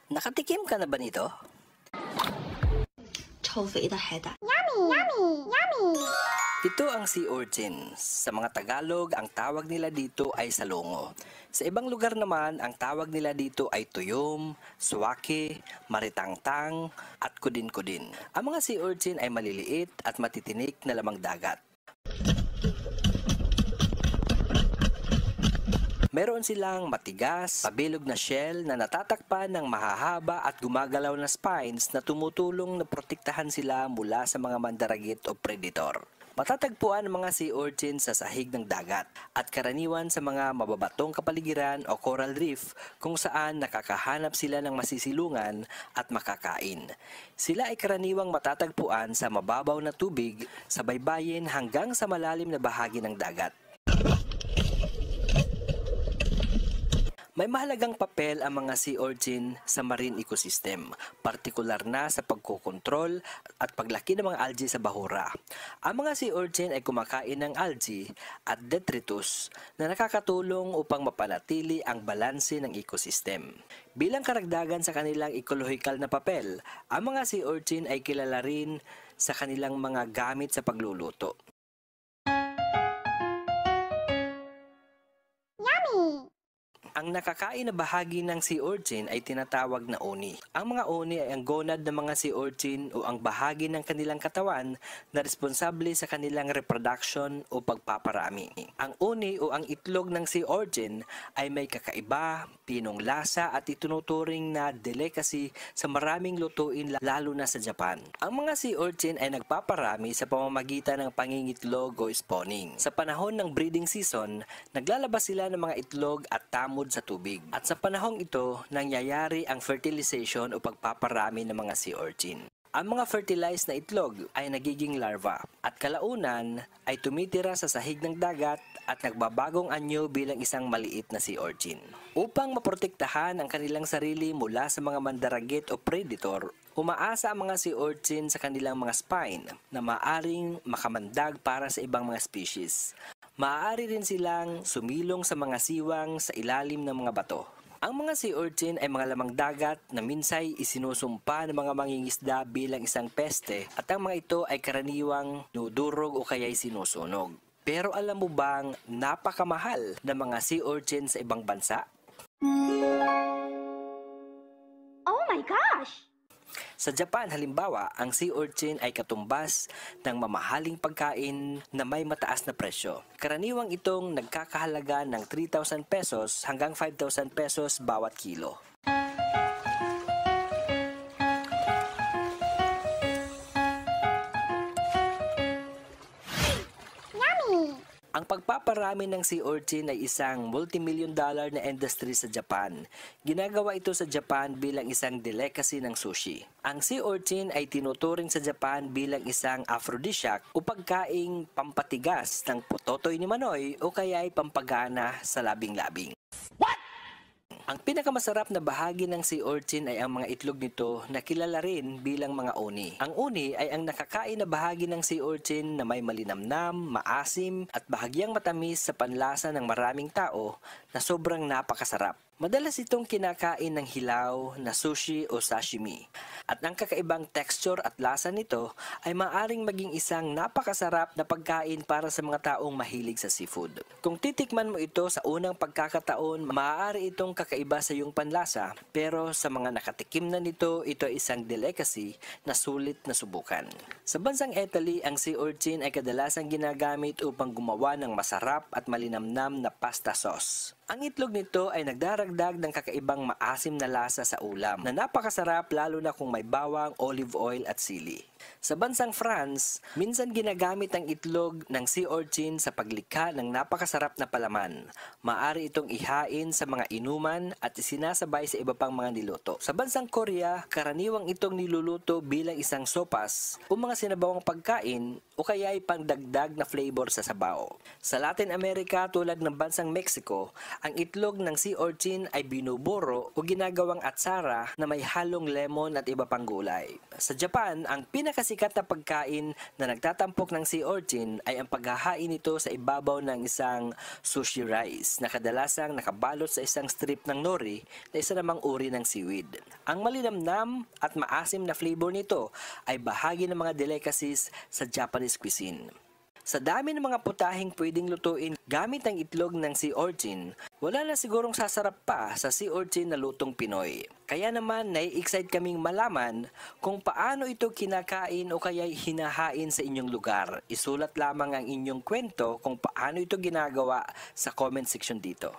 Nakatikim ka na ba nito? 臭肥的海胆。 Yummy, yummy, yummy. Ito ang sea urchin. Sa mga Tagalog, ang tawag nila dito ay salongo. Sa ibang lugar naman, ang tawag nila dito ay tuyom, suwake, maritangtang, at kudin-kudin. Ang mga sea urchin ay maliliit at matitinik na lamang dagat. Meron silang matigas, pabilog na shell na natatakpan ng mahahaba at gumagalaw na spines na tumutulong na protektahan sila mula sa mga mandaragit o predator. Matatagpuan ang mga sea urchin sa sahig ng dagat at karaniwan sa mga mababatong kapaligiran o coral reef kung saan nakakahanap sila ng masisilungan at makakain. Sila ay karaniwang matatagpuan sa mababaw na tubig, sa baybayin hanggang sa malalim na bahagi ng dagat. May mahalagang papel ang mga sea urchin sa marine ecosystem, partikular na sa pagkokontrol at paglaki ng mga algae sa bahura. Ang mga sea urchin ay kumakain ng algae at detritus na nakakatulong upang mapanatili ang balanse ng ecosystem. Bilang karagdagan sa kanilang ekologikal na papel, ang mga sea urchin ay kilala rin sa kanilang mga gamit sa pagluluto. Yummy. Ang nakakain na bahagi ng sea urchin ay tinatawag na uni. Ang mga uni ay ang gonad ng mga sea urchin o ang bahagi ng kanilang katawan na responsable sa kanilang reproduction o pagpaparami. Ang uni o ang itlog ng sea urchin ay may kakaiba, pinong lasa at itinuturing na delicacy sa maraming lutuin lalo na sa Japan. Ang mga sea urchin ay nagpaparami sa pamamagitan ng pangingitlog o spawning. Sa panahon ng breeding season, naglalabas sila ng mga itlog at tamod sa tubig. At sa panahong ito, nangyayari ang fertilization o pagpaparami ng mga sea urchin. Ang mga fertilized na itlog ay nagiging larva at kalaunan ay tumitira sa sahig ng dagat at nagbabagong anyo bilang isang maliit na sea urchin. Upang maprotektahan ang kanilang sarili mula sa mga mandaragit o predator, umaasa ang mga sea urchin sa kanilang mga spine na maaring makamandag para sa ibang mga species. Maaari rin silang sumilong sa mga siwang sa ilalim ng mga bato. Ang mga sea urchin ay mga lamang dagat na minsay isinusumpa ng mga mangingisda bilang isang peste at ang mga ito ay karaniwang nudurog o kaya'y sinusunog. Pero alam mo bang napakamahal ng mga sea urchin sa ibang bansa? Oh my gosh. Sa Japan, halimbawa, ang sea urchin ay katumbas ng mamahaling pagkain na may mataas na presyo. Karaniwang itong nagkakahalaga ng 3,000 pesos hanggang 5,000 pesos bawat kilo. Yummy. Ang pagpaparami ng sea urchin ay isang multimillion-dollar na industry sa Japan. Ginagawa ito sa Japan bilang isang delicacy ng sushi. Ang sea urchin ay tinuturing sa Japan bilang isang aphrodisiac o pagkaing pampatigas ng pototoy ni Manoy o kaya ay pampagana sa labing-labing. Ang pinakamasarap na bahagi ng sea urchin ay ang mga itlog nito na kilala rin bilang mga uni. Ang uni ay ang nakakain na bahagi ng sea urchin na may malinamnam, maasim at bahagyang matamis sa panlasa ng maraming tao na sobrang napakasarap. Madalas itong kinakain ng hilaw na sushi o sashimi. At ang kakaibang texture at lasa nito ay maaring maging isang napakasarap na pagkain para sa mga taong mahilig sa seafood. Kung titikman mo ito sa unang pagkakataon, maaari itong kakaiba sa iyong panlasa, pero sa mga nakatikim na nito, ito ay isang delicacy na sulit na subukan. Sa bansang Italy, ang sea urchin ay kadalasang ginagamit upang gumawa ng masarap at malinamnam na pasta sauce. Ang itlog nito ay nagdaragdag ng kakaibang maasim na lasa sa ulam na napakasarap lalo na kung may bawang, olive oil at sili. Sa bansang France, minsan ginagamit ang itlog ng sea urchin sa paglikha ng napakasarap na palaman. Maaari itong ihain sa mga inuman at isinasabay sa iba pang mga niluto. Sa bansang Korea, karaniwang itong niluluto bilang isang sopas o mga sinabawang pagkain o kaya ay pangdagdag na flavor sa sabaw. Sa Latin America tulad ng bansang Mexico, Ang itlog ng sea urchin ay binuburo o ginagawang atsara na may halong lemon at iba pang gulay. Sa Japan, ang pinakasikat na pagkain na nagtatampok ng sea urchin ay ang paghahain nito sa ibabaw ng isang sushi rice na kadalasang nakabalot sa isang strip ng nori na isa namang uri ng seaweed. Ang malinamnam at maasim na flavor nito ay bahagi ng mga delicacies sa Japanese cuisine. Sa dami ng mga putahing pwedeng lutuin gamit ang itlog ng sea urchin, wala na sigurong sasarap pa sa sea urchin na lutong Pinoy. Kaya naman nai-excite kaming malaman kung paano ito kinakain o kaya hinahain sa inyong lugar. Isulat lamang ang inyong kwento kung paano ito ginagawa sa comment section dito.